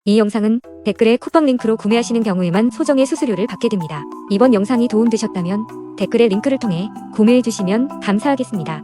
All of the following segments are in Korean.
이 영상은 댓글에 쿠팡 링크로 구매하시는 경우에만 소정의 수수료를 받게 됩니다. 이번 영상이 도움되셨다면 댓글의 링크를 통해 구매해주시면 감사하겠습니다.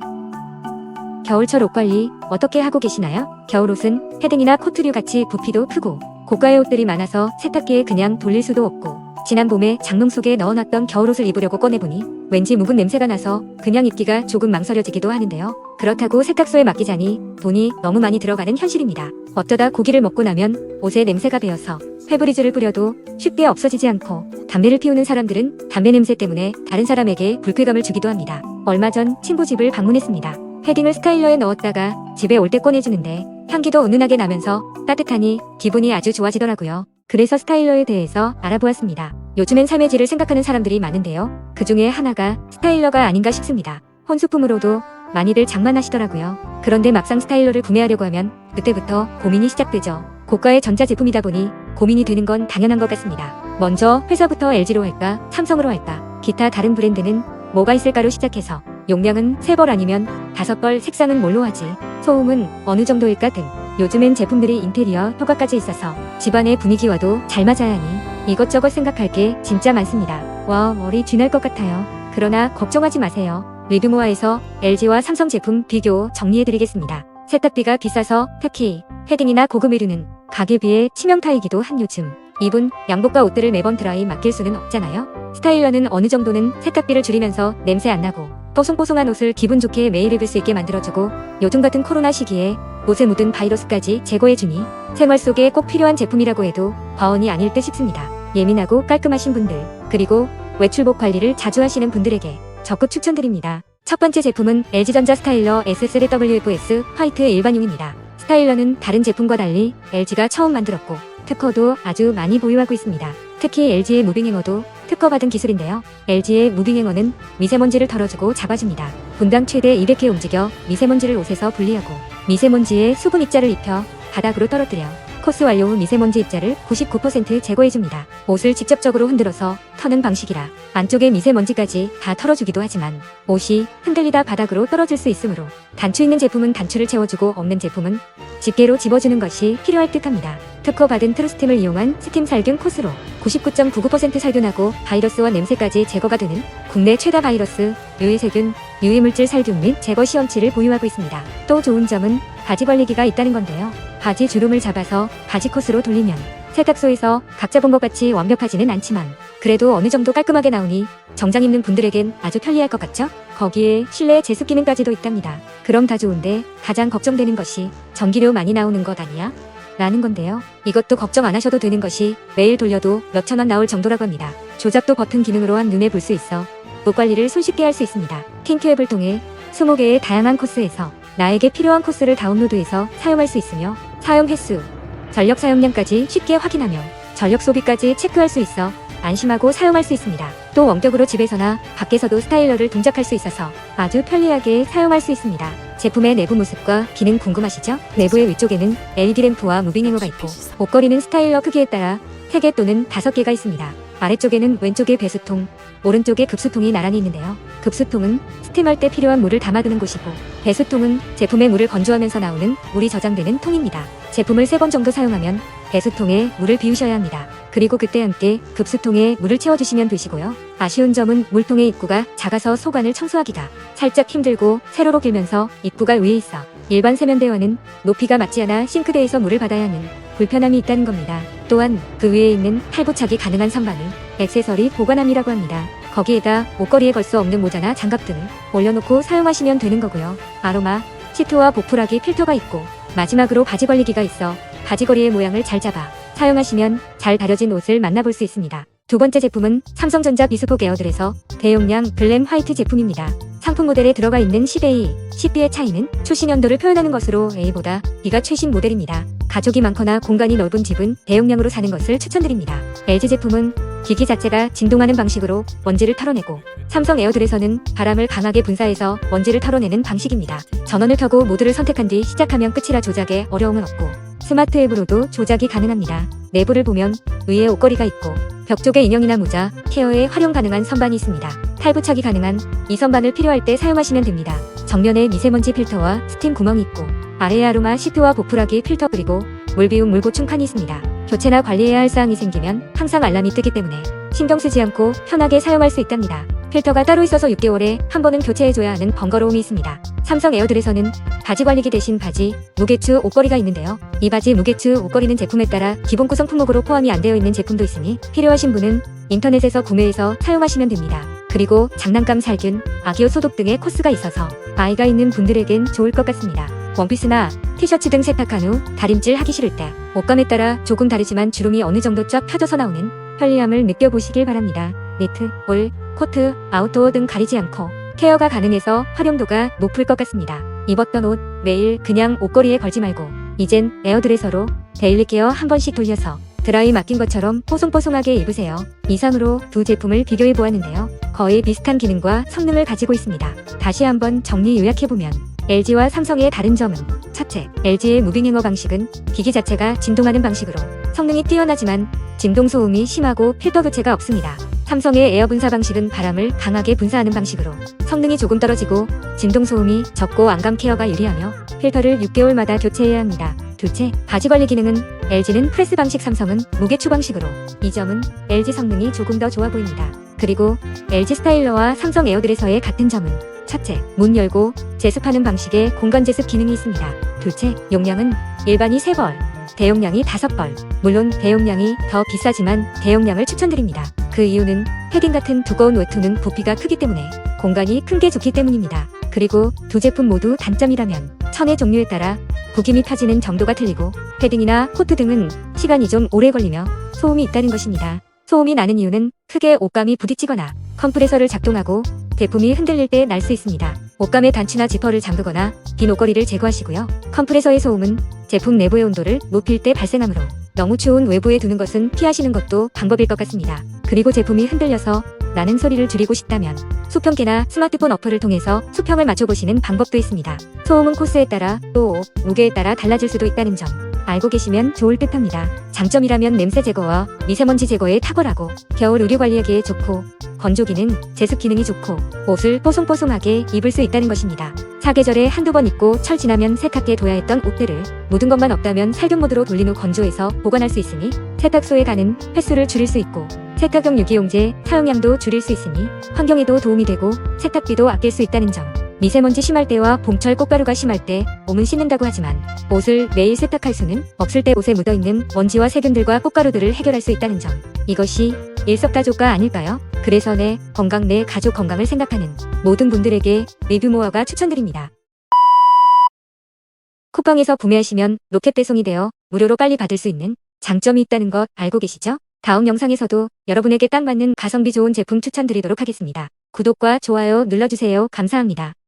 겨울철 옷 관리 어떻게 하고 계시나요? 겨울옷은 패딩이나 코트류 같이 부피도 크고 고가의 옷들이 많아서 세탁기에 그냥 돌릴 수도 없고 지난 봄에 장롱 속에 넣어놨던 겨울옷을 입으려고 꺼내보니 왠지 묵은 냄새가 나서 그냥 입기가 조금 망설여지기도 하는데요. 그렇다고 세탁소에 맡기자니 돈이 너무 많이 들어가는 현실입니다. 어쩌다 고기를 먹고 나면 옷에 냄새가 배어서 페브리즈를 뿌려도 쉽게 없어지지 않고 담배를 피우는 사람들은 담배 냄새 때문에 다른 사람에게 불쾌감을 주기도 합니다. 얼마 전 친구 집을 방문했습니다. 패딩을 스타일러에 넣었다가 집에 올 때 꺼내주는데 향기도 은은하게 나면서 따뜻하니 기분이 아주 좋아지더라고요. 그래서 스타일러에 대해서 알아보았습니다. 요즘엔 삶의 질을 생각하는 사람들이 많은데요. 그 중에 하나가 스타일러가 아닌가 싶습니다. 혼수품으로도 많이들 장만하시더라고요. 그런데 막상 스타일러를 구매하려고 하면 그때부터 고민이 시작되죠. 고가의 전자제품이다 보니 고민이 되는 건 당연한 것 같습니다. 먼저 회사부터 LG로 할까 삼성으로 할까 기타 다른 브랜드는 뭐가 있을까로 시작해서 용량은 3벌 아니면 5벌, 색상은 뭘로 하지, 소음은 어느 정도일까 등 요즘엔 제품들이 인테리어 효과까지 있어서 집안의 분위기와도 잘 맞아야 하니 이것저것 생각할 게 진짜 많습니다. 와, 머리 쥐날 것 같아요. 그러나 걱정하지 마세요. 리드모아에서 LG와 삼성 제품 비교 정리해드리겠습니다. 세탁비가 비싸서 특히 패딩이나 고급 의류는 가격비에 치명타이기도 한 요즘 입은 양복과 옷들을 매번 드라이 맡길 수는 없잖아요. 스타일러는 어느 정도는 세탁비를 줄이면서 냄새 안 나고 뽀송뽀송한 옷을 기분 좋게 매일 입을 수 있게 만들어주고 요즘 같은 코로나 시기에 옷에 묻은 바이러스까지 제거해주니 생활 속에 꼭 필요한 제품이라고 해도 과언이 아닐 듯 싶습니다. 예민하고 깔끔하신 분들 그리고 외출복 관리를 자주 하시는 분들에게 적극 추천드립니다. 첫 번째 제품은 LG전자 스타일러 S3WFS 화이트 일반용입니다. 스타일러는 다른 제품과 달리 LG가 처음 만들었고 특허도 아주 많이 보유하고 있습니다. 특히 LG의 무빙행어도 특허받은 기술인데요. LG의 무빙행어는 미세먼지를 덜어주고 잡아줍니다. 분당 최대 200회 움직여 미세먼지를 옷에서 분리하고 미세먼지에 수분 입자를 입혀 바닥으로 떨어뜨려 코스 완료 후 미세먼지 입자를 99% 제거해줍니다. 옷을 직접적으로 흔들어서 터는 방식이라 안쪽의 미세먼지까지 다 털어주기도 하지만 옷이 흔들리다 바닥으로 떨어질 수 있으므로 단추 있는 제품은 단추를 채워주고 없는 제품은 집게로 집어주는 것이 필요할 듯합니다. 특허받은 트루스팀을 이용한 스팀 살균 코스로 99.99% 살균하고 바이러스와 냄새까지 제거가 되는 국내 최다 바이러스, 유해세균, 유해물질 살균 및 제거 시험치를 보유하고 있습니다. 또 좋은 점은 바지 걸리기가 있다는 건데요. 바지 주름을 잡아서 바지 컷으로 돌리면 세탁소에서 각자 본 것 같이 완벽하지는 않지만 그래도 어느 정도 깔끔하게 나오니 정장 입는 분들에겐 아주 편리할 것 같죠? 거기에 실내 제습 기능까지도 있답니다. 그럼 다 좋은데 가장 걱정되는 것이 전기료 많이 나오는 것 아니야? 라는 건데요. 이것도 걱정 안 하셔도 되는 것이 매일 돌려도 몇천 원 나올 정도라고 합니다. 조작도 버튼 기능으로 한눈에 볼 수 있어 옷 관리를 손쉽게 할 수 있습니다. 틴트 앱을 통해 20개의 다양한 코스에서 나에게 필요한 코스를 다운로드해서 사용할 수 있으며 사용 횟수, 전력 사용량까지 쉽게 확인하며 전력 소비까지 체크할 수 있어 안심하고 사용할 수 있습니다. 또 원격으로 집에서나 밖에서도 스타일러를 동작할 수 있어서 아주 편리하게 사용할 수 있습니다. 제품의 내부 모습과 기능 궁금하시죠? 내부의 위쪽에는 LED 램프와 무빙행어가 있고 옷걸이는 스타일러 크기에 따라 3개 또는 5개가 있습니다. 아래쪽에는 왼쪽에 배수통, 오른쪽에 급수통이 나란히 있는데요. 급수통은 스팀할 때 필요한 물을 담아두는 곳이고 배수통은 제품의 물을 건조하면서 나오는 물이 저장되는 통입니다. 제품을 3번 정도 사용하면 배수통에 물을 비우셔야 합니다. 그리고 그때 함께 급수통에 물을 채워주시면 되시고요. 아쉬운 점은 물통의 입구가 작아서 소관을 청소하기가 살짝 힘들고 세로로 길면서 입구가 위에 있어 일반 세면대와는 높이가 맞지 않아 싱크대에서 물을 받아야 하는 불편함이 있다는 겁니다. 또한 그 위에 있는 탈부착이 가능한 선반을 액세서리 보관함이라고 합니다. 거기에다 옷걸이에 걸 수 없는 모자나 장갑 등을 올려놓고 사용하시면 되는 거고요. 아로마, 시트와 보풀하기 필터가 있고 마지막으로 바지 걸리기가 있어 바지걸이의 모양을 잘 잡아 사용하시면 잘 다려진 옷을 만나볼 수 있습니다. 두 번째 제품은 삼성전자 비스포 에어들에서 대용량 글램 화이트 제품입니다. 상품 모델에 들어가 있는 10A, 10B의 차이는 출시 연도를 표현하는 것으로 A보다 B가 최신 모델입니다. 가족이 많거나 공간이 넓은 집은 대용량으로 사는 것을 추천드립니다. LG 제품은 기기 자체가 진동하는 방식으로 먼지를 털어내고 삼성 에어들에서는 바람을 강하게 분사해서 먼지를 털어내는 방식입니다. 전원을 켜고 모드를 선택한 뒤 시작하면 끝이라 조작에 어려움은 없고 스마트 앱으로도 조작이 가능합니다. 내부를 보면 위에 옷걸이가 있고 벽 쪽에 인형이나 모자, 케어에 활용 가능한 선반이 있습니다. 탈부착이 가능한 이 선반을 필요할 때 사용하시면 됩니다. 정면에 미세먼지 필터와 스팀 구멍이 있고 아래에 아로마 시트와 보풀하기 필터 그리고 물비움 물보충 칸이 있습니다. 교체나 관리해야 할 사항이 생기면 항상 알람이 뜨기 때문에 신경 쓰지 않고 편하게 사용할 수 있답니다. 필터가 따로 있어서 6개월에 한 번은 교체해줘야 하는 번거로움이 있습니다. 삼성 에어들에서는 바지 관리기 대신 바지, 무게추, 옷걸이가 있는데요. 이 바지, 무게추, 옷걸이는 제품에 따라 기본 구성 품목으로 포함이 안 되어 있는 제품도 있으니 필요하신 분은 인터넷에서 구매해서 사용하시면 됩니다. 그리고 장난감 살균, 아기옷 소독 등의 코스가 있어서 아이가 있는 분들에겐 좋을 것 같습니다. 원피스나 티셔츠 등 세탁한 후 다림질 하기 싫을 때 옷감에 따라 조금 다르지만 주름이 어느 정도 쫙 펴져서 나오는 편리함을 느껴보시길 바랍니다. 니트, 올, 코트, 아웃도어 등 가리지 않고 케어가 가능해서 활용도가 높을 것 같습니다. 입었던 옷 매일 그냥 옷걸이에 걸지 말고 이젠 에어드레서로 데일리 케어 한 번씩 돌려서 드라이 맡긴 것처럼 뽀송뽀송하게 입으세요. 이상으로 두 제품을 비교해 보았는데요. 거의 비슷한 기능과 성능을 가지고 있습니다. 다시 한번 정리 요약해보면 LG와 삼성의 다른 점은 첫째, LG의 무빙행어 방식은 기기 자체가 진동하는 방식으로 성능이 뛰어나지만 진동 소음이 심하고 필터 교체가 없습니다. 삼성의 에어 분사 방식은 바람을 강하게 분사하는 방식으로 성능이 조금 떨어지고 진동 소음이 적고 안감 케어가 유리하며 필터를 6개월마다 교체해야 합니다. 둘째, 바지 관리 기능은 LG는 프레스 방식, 삼성은 무게추 방식으로 이 점은 LG 성능이 조금 더 좋아 보입니다. 그리고 LG 스타일러와 삼성 에어드레서의 같은 점은 첫째, 문 열고 제습하는 방식의 공간 제습 기능이 있습니다. 둘째, 용량은 일반이 3벌, 대용량이 5벌. 물론 대용량이 더 비싸지만 대용량을 추천드립니다. 그 이유는 패딩 같은 두꺼운 외투는 부피가 크기 때문에 공간이 큰 게 좋기 때문입니다. 그리고 두 제품 모두 단점이라면 천의 종류에 따라 구김이 펴지는 정도가 틀리고 패딩이나 코트 등은 시간이 좀 오래 걸리며 소음이 있다는 것입니다. 소음이 나는 이유는 크게 옷감이 부딪히거나 컴프레서를 작동하고 제품이 흔들릴 때 날 수 있습니다. 옷감의 단추나 지퍼를 잠그거나 빈 옷걸이를 제거하시고요. 컴프레서의 소음은 제품 내부의 온도를 높일 때 발생하므로 너무 추운 외부에 두는 것은 피하시는 것도 방법일 것 같습니다. 그리고 제품이 흔들려서 나는 소리를 줄이고 싶다면 수평계나 스마트폰 어플을 통해서 수평을 맞춰보시는 방법도 있습니다. 소음은 코스에 따라 또 무게에 따라 달라질 수도 있다는 점 알고 계시면 좋을 듯합니다. 장점이라면 냄새 제거와 미세먼지 제거에 탁월하고 겨울 의류 관리하기에 좋고 건조 기능, 제습 기능이 좋고 옷을 뽀송뽀송하게 입을 수 있다는 것입니다. 사계절에 한두 번 입고 철 지나면 세탁기에 둬야 했던 옷들을 묻은 것만 없다면 살균 모드로 돌린 후 건조해서 보관할 수 있으니 세탁소에 가는 횟수를 줄일 수 있고 세탁용 유기용제 사용량도 줄일 수 있으니 환경에도 도움이 되고 세탁비도 아낄 수 있다는 점. 미세먼지 심할 때와 봄철 꽃가루가 심할 때 몸은 씻는다고 하지만 옷을 매일 세탁할 수는 없을 때 옷에 묻어있는 먼지와 세균들과 꽃가루들을 해결할 수 있다는 점. 이것이 일석다조가 아닐까요? 그래서 내 건강, 내 가족 건강을 생각하는 모든 분들에게 리뷰모어가 추천드립니다. 쿠팡에서 구매하시면 로켓 배송이 되어 무료로 빨리 받을 수 있는 장점이 있다는 것 알고 계시죠? 다음 영상에서도 여러분에게 딱 맞는 가성비 좋은 제품 추천드리도록 하겠습니다. 구독과 좋아요 눌러주세요. 감사합니다.